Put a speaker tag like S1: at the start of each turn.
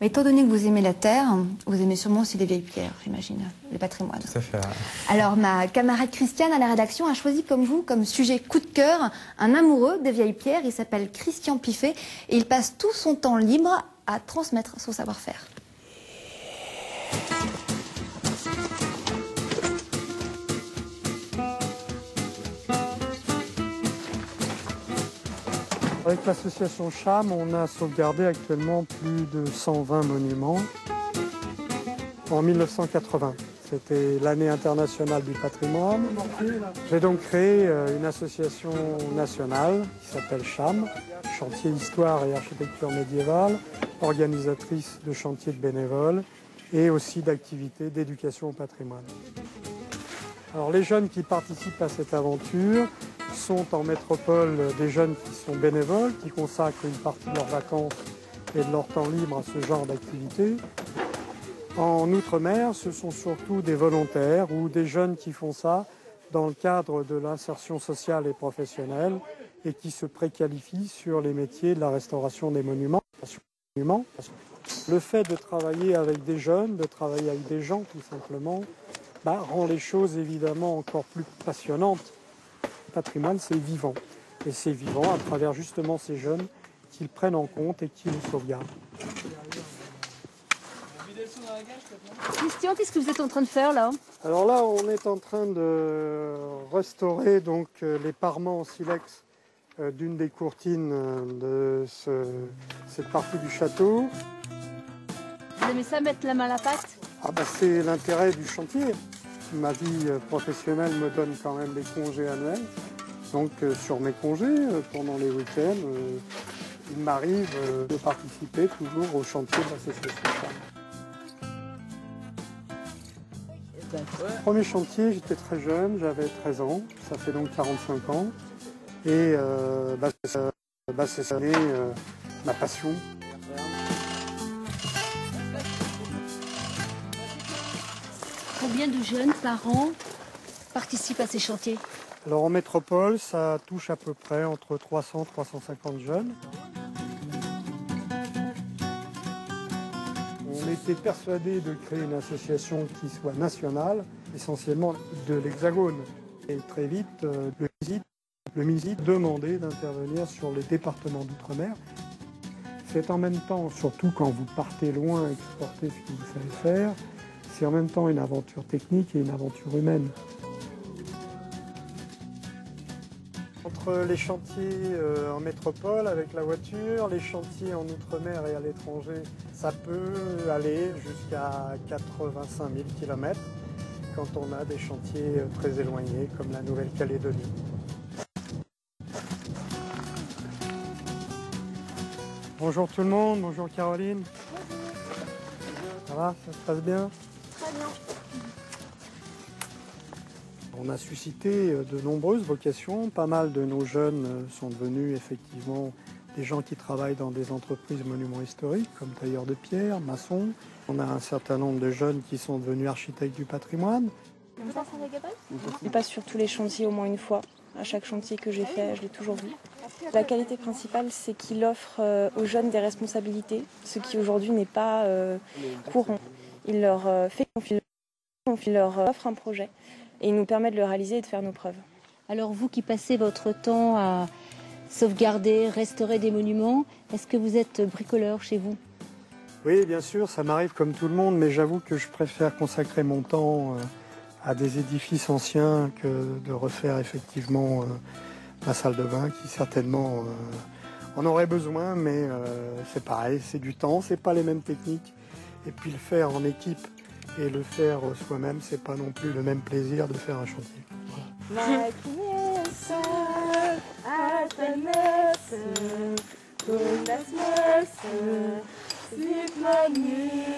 S1: Mais étant donné que vous aimez la terre, vous aimez sûrement aussi les vieilles pierres, j'imagine, le patrimoine.
S2: Tout à fait.
S1: Alors ma camarade Christiane à la rédaction a choisi comme vous, comme sujet coup de cœur, un amoureux des vieilles pierres. Il s'appelle Christian Piffet et il passe tout son temps libre à transmettre son savoir-faire.
S3: Avec l'association CHAM, on a sauvegardé actuellement plus de 120 monuments. En 1980, c'était l'année internationale du patrimoine. J'ai donc créé une association nationale qui s'appelle CHAM, Chantier Histoire et Architecture Médiévale, organisatrice de chantiers de bénévoles et aussi d'activités d'éducation au patrimoine. Alors les jeunes qui participent à cette aventure sont en métropole des jeunes qui sont bénévoles, qui consacrent une partie de leurs vacances et de leur temps libre à ce genre d'activité. En Outre-mer, ce sont surtout des volontaires ou des jeunes qui font ça dans le cadre de l'insertion sociale et professionnelle et qui se préqualifient sur les métiers de la restauration des monuments. Le fait de travailler avec des jeunes, de travailler avec des gens tout simplement, rend les choses évidemment encore plus passionnantes. Le patrimoine, c'est vivant. Et c'est vivant à travers justement ces jeunes qui le prennent en compte et qui le sauvegardent.
S1: Christian, qu'est-ce que vous êtes en train de faire là?
S3: Alors là, on est en train de restaurer donc les parements en silex d'une des courtines de cette partie du château.
S1: Vous aimez ça, mettre la main à la pâte?
S3: C'est l'intérêt du chantier. Ma vie professionnelle me donne quand même des congés annuels. Donc sur mes congés, pendant les week-ends, il m'arrive de participer toujours au chantier de l'association CHAM. Le premier chantier, j'étais très jeune, j'avais 13 ans, ça fait donc 45 ans. Et c'est ça, ma passion.
S1: Combien de jeunes par an participent à ces chantiers?
S3: Alors en métropole, ça touche à peu près entre 300 et 350 jeunes. On était persuadé de créer une association qui soit nationale, essentiellement de l'Hexagone. Et très vite, le MISIT demandait d'intervenir sur les départements d'outre-mer. C'est en même temps, surtout quand vous partez loin, exporter ce que vous savez faire, c'est en même temps une aventure technique et une aventure humaine. Entre les chantiers en métropole avec la voiture, les chantiers en outre-mer et à l'étranger, ça peut aller jusqu'à 85 000 km quand on a des chantiers très éloignés comme la Nouvelle-Calédonie. Bonjour tout le monde, bonjour Caroline. Ça va, ça se passe bien?
S1: Très bien.
S3: On a suscité de nombreuses vocations. Pas mal de nos jeunes sont devenus effectivement des gens qui travaillent dans des entreprises monuments historiques, comme tailleurs de pierre, maçons. On a un certain nombre de jeunes qui sont devenus architectes du patrimoine.
S4: Il passe sur tous les chantiers au moins une fois. À chaque chantier que j'ai fait, je l'ai toujours vu. La qualité principale, c'est qu'il offre aux jeunes des responsabilités, ce qui aujourd'hui n'est pas courant. Il leur fait confiance, il leur offre un projet. Et il nous permet de le réaliser et de faire nos preuves.
S5: Alors vous qui passez votre temps à sauvegarder, restaurer des monuments, est-ce que vous êtes bricoleur chez vous?
S3: Oui, bien sûr, ça m'arrive comme tout le monde, mais j'avoue que je préfère consacrer mon temps à des édifices anciens que de refaire effectivement ma salle de bain qui certainement en aurait besoin, mais c'est pareil, c'est du temps, c'est pas les mêmes techniques. Et puis le faire en équipe et le faire soi-même, c'est pas non plus le même plaisir de faire un chantier. Voilà.
S4: Sieht man nie.